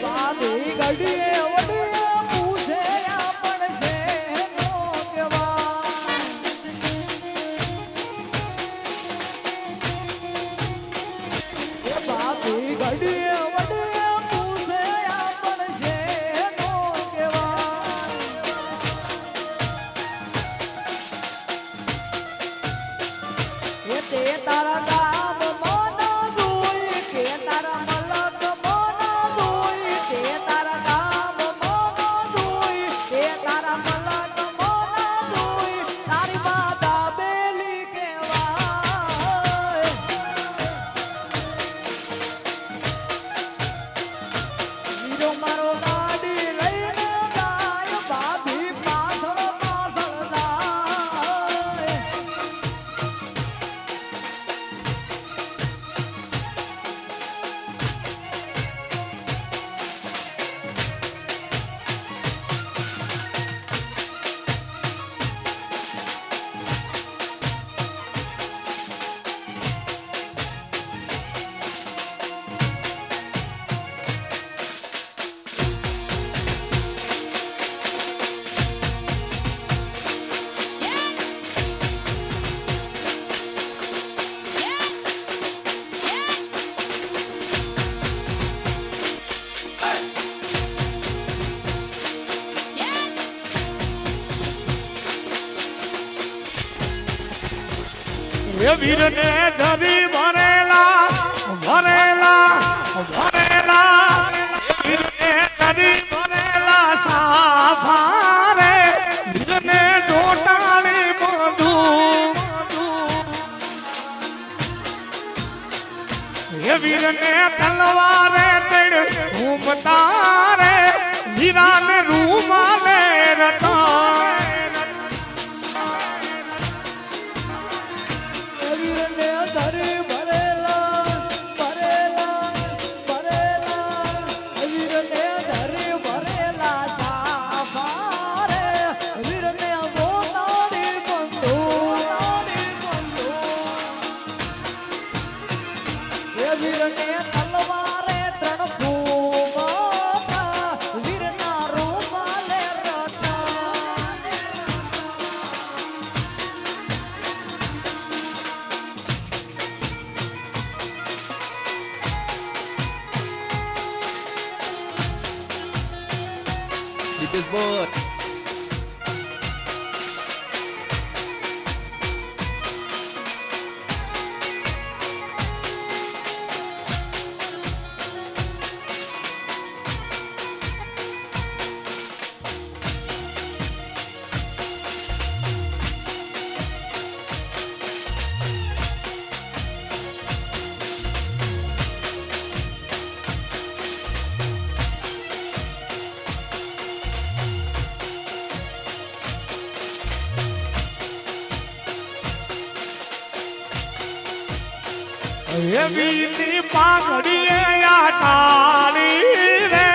બાબી ગડીએ વડીએ પૂછે આપણ છે નો કેવા એ બાબી ગડીએ વડીએ પૂછે આપણ છે નો કેવા એ તે તારા ગામ મોના જોઈ કે તારા મલક મોના જોઈ તે તારા ગામ મોના જોઈ તે તારા મલક મોના જોઈ તારી માતા બેલી કહેવાય વીરો મારો ગાડી લઈને જાય ભાભી પાછળ પાછળ જાય એ વીરને ધરી ભરેલા ભરેલા ભરેલા વીરને ધરી ભરેલા સાફા રે વીરને જોટાળી બધું એ વીરને તલવારે તેડ ઘૂમતા રે વીરાને રૂમાલે રતા વીરને ધરી ભરેલા ભરેલા ભરેલા વીરને ધરી ભરેલા સાફા રે વીરને ગોતાડી બંધુ એ વીરને તલવારે ત્રણ ફૂમતા વીરના રૂમાલે રટા This boy. એ વીરની પાઘડીએ આટાળી રે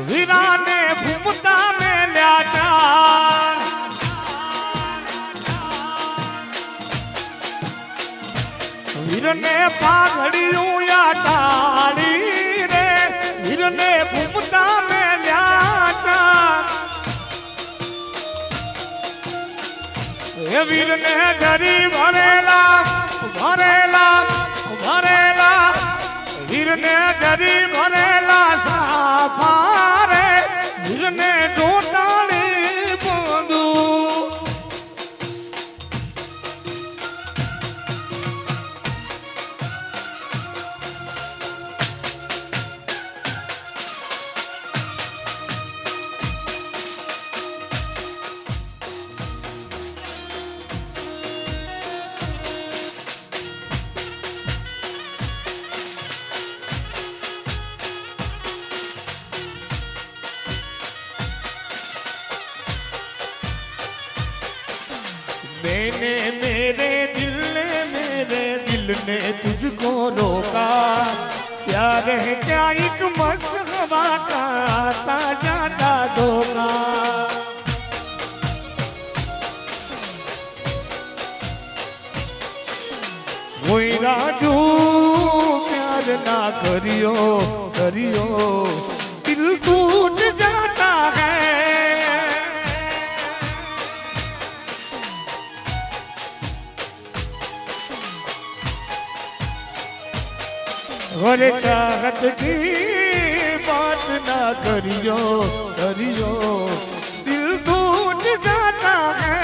વીરાને ભૂમતા મેલ્યા ચાર વીરને પાઘડીયું આટાળી રે વીરને ભૂમતા મેલ્યા ચાર એ વીરને ધરી ભરેલા ભરેલા ભરેલા વીરને ધરી ભરેલા સાફા રે વીરને જોટાળી બધું मैंने मेरे दिल ने तुझको रोका प्यार है क्या एक मस्त हवा का आता जाता धोखा कोई राजू प्यार ना करियो दरियो दिल टूट जाता है। और चाहत की बात ना करियो करियो दिल टूट जाता है।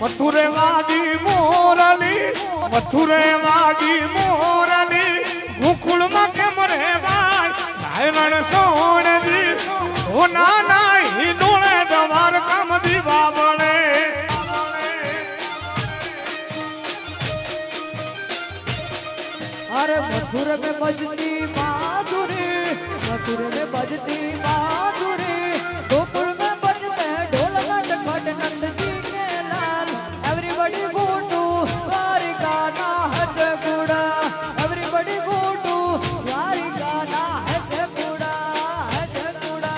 मथुरे वागी मोरली मथुरे वागी मोरली गोकुल में केम रे भाई रायण सोण दी ओ नाना ही डोले दवार कम दीवा बड़े। अरे मथुरे में बजती बांसुरी मथुरे में बजती बांसुरी गोकुल में बजते ढोल नटखट नंद जी के लाल। एवरीबॉडी गो टू द्वारिका है जगुड़ा एवरीबॉडी गो टू द्वारिका है जगुड़ा है जगुड़ा।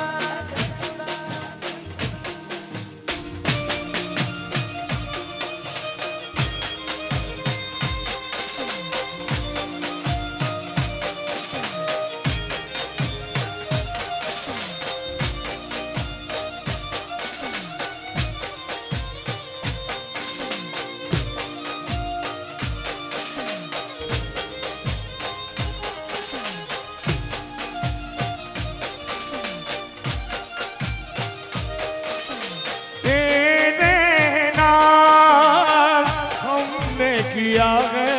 किया है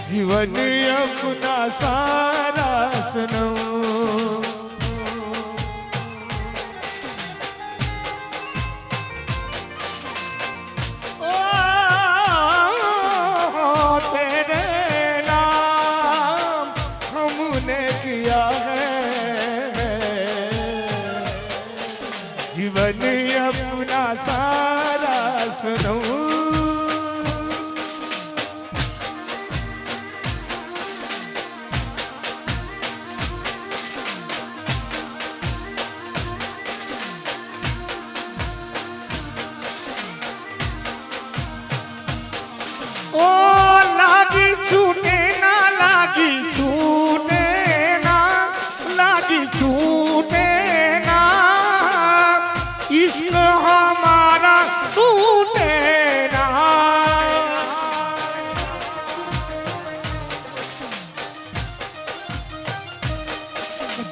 जीवन अपना सारा सनम। तेरे नाम हमने किया है जीवन अपना सारा सनम। ओ लागी छूटे ना लागी छूटे ना लागी छूटे ना इश्क हमारा टूटे ना।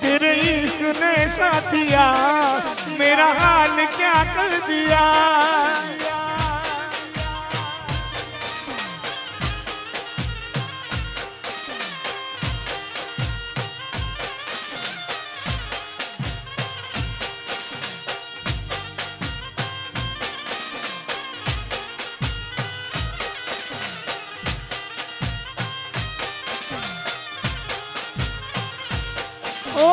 तेरे इश्क ने साथिया मेरा हाल क्या कर दिया। ओ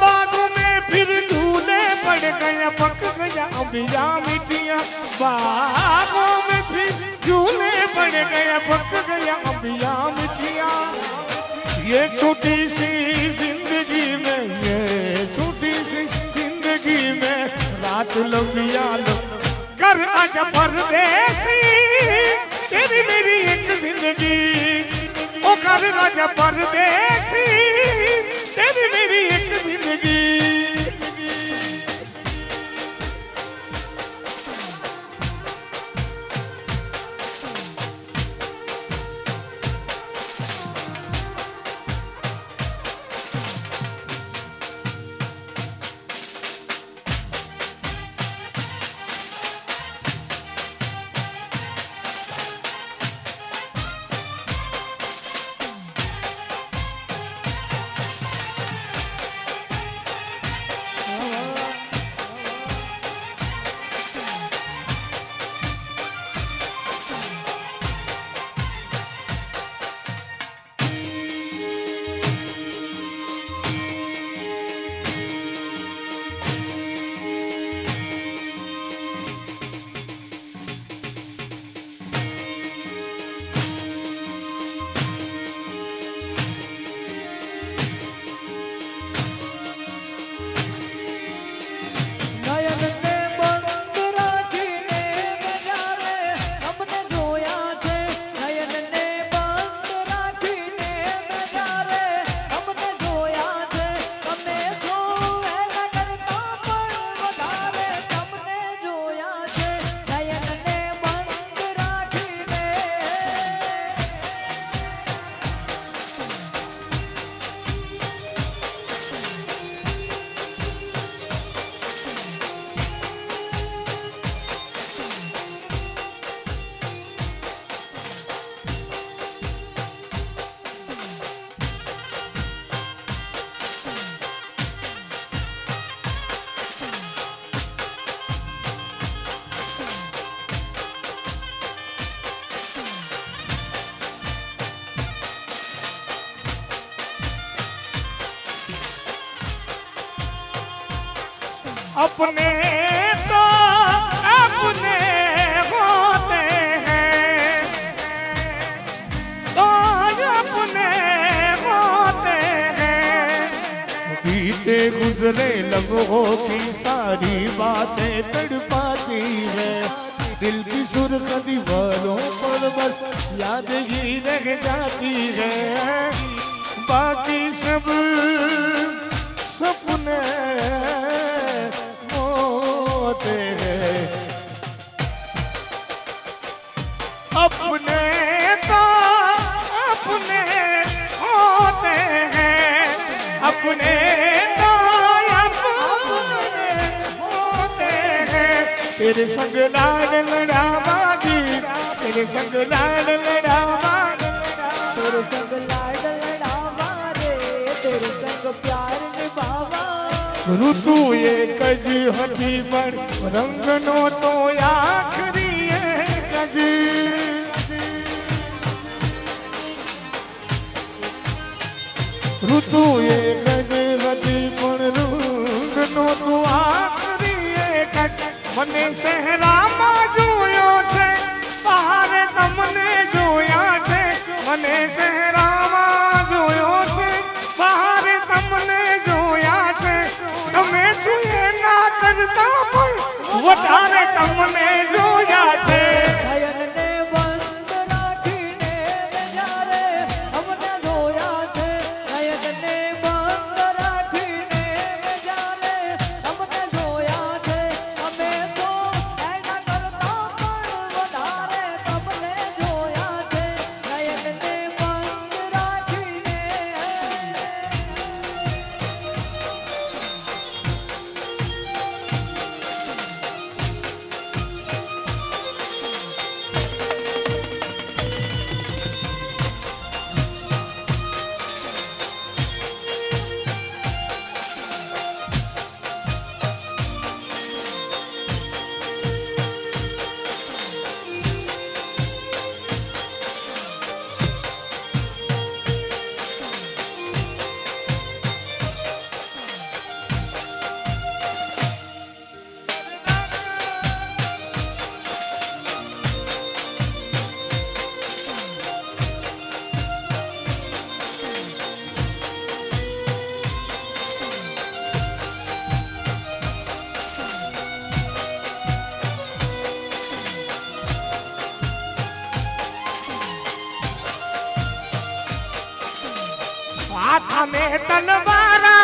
बागों में फिर झूले पड़ गया पक गया अम्बिया मिट्टियाँ। बागों में फिर झूले पड़ गया पक गया अम्बिया मिट्टियाँ। ये छोटी सी जिंदगी में ये छोटी सी जिंदगी में रात लंबिया कर आजा परदेसी तेरी मेरी एक जिंदगी। ओ कर आजा परदेसी तेरी मेरी एक जिंदगी। अपने तो अपने होते हैं, तो अपने होते हैं। बीते गुजरे लम्हों की सारी बातें तड़पाती है, दिल की सुर्ख दीवारों पर बस याद ही रह जाती है। बाकी सब सपने होते हैं, अपने तो अपने होते हैं, अपने तो अपने होते हैं। तेरे संग लाड लड़ावागी, तेरे संग लाड लड़ावागी, तेरे संग लाड लड़ावा रे, तेरे संग प्यार निभावा। ऋतु एक જ હતી પણ રંગનો તો આખરી એક જ। ઋતુ એક જ હતી પણ રંગનો તો આખરી એક જ। મને શહેરામાં જોયો છે, બહારે તમને જોયા છે, મને શહેરામાં જોયો છે, બહારે તમને જોયા છે। તમે શું ના કરતા પણ વધારે તમને જોયા છે। નયનને બંધ રાખીને જ્યારે અમને જોયા છે, નયનને બંધ રાખીને જ્યારે અમને જોયા છે, અમે તો એના કરતા પણ વધારે તમને જોયા છે। નયનને બંધ રાખીને हाथ में तलवारा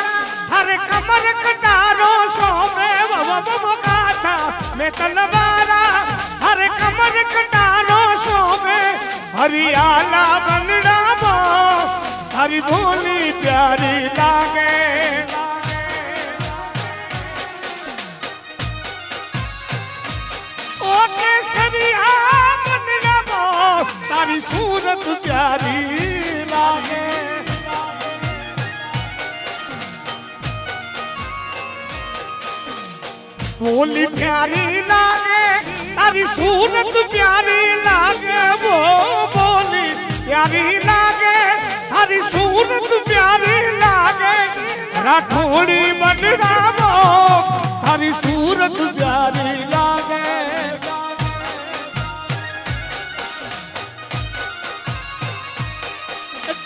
हर कमर कटारो सो में वो गाथा में तलवारा हर कमर कटारो सो में हरियाला बनड़ा बो हरी बोली प्यारी लागे। ओ केसरिया बनड़ा बो तारी सूरत प्यारी लागे। बोली प्यारी लागे तारी सूरत प्यारी लागे, वो बोली प्यारी लागे तारी सूरत प्यारी लागे। राठौड़ी बनड़ा वो तारी सूरत प्यारी लागे।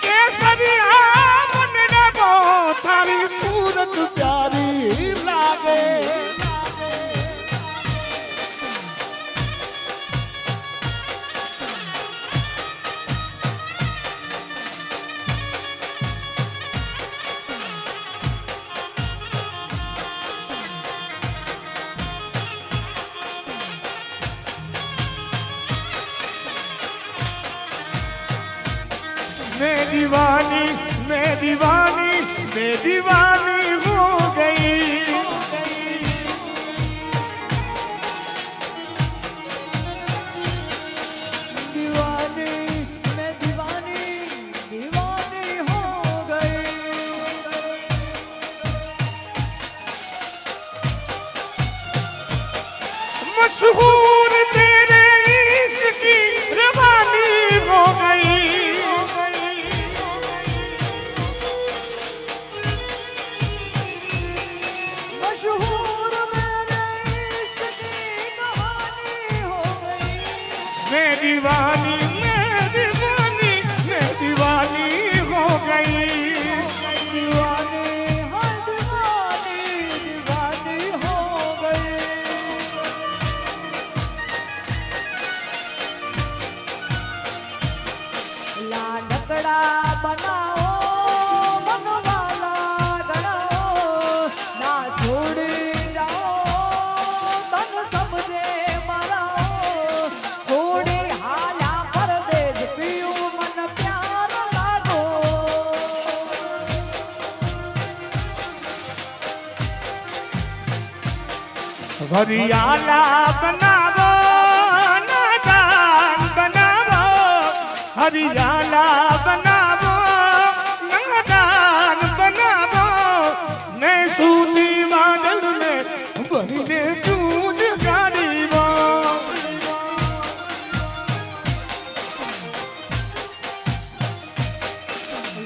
केसरिया बनड़ा वो तारी सूरत प्यारी लागे। मैं दीवानी मैं दीवानी मैं दीवानी हो गई। दीवानी मैं दीवानी दीवानी हो गई। मशहूर तेरे इश्क की रवानी हो गई। मशहूर मैं दीवानी मैं दीवानी हो गई दीवानी हाँ दीवानी हो गई लाडकड़ा बनाओ मनवाला गणाओ ना छोड़ी जाओ तन समझे माराओ छोड़ी हाल्या परदेश पियू मन प्यार लागो हरियाला बनावो नादान बनावो हरियाला बनावो नादान बनावो ने सूती बादल में बने चूज गाड़ीवो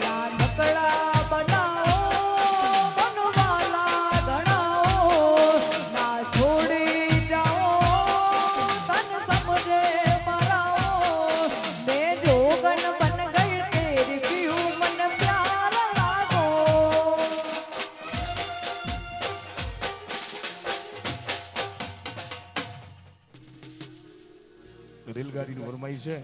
लाडकड़ा बनाओ मनवाला गणाओ ना छोड़ी जाओ तन समझे मराओ मैं जोगन बन गई तेरी पीहू मन प्यार लागो રેલગાડીનું ફરમાઈ છે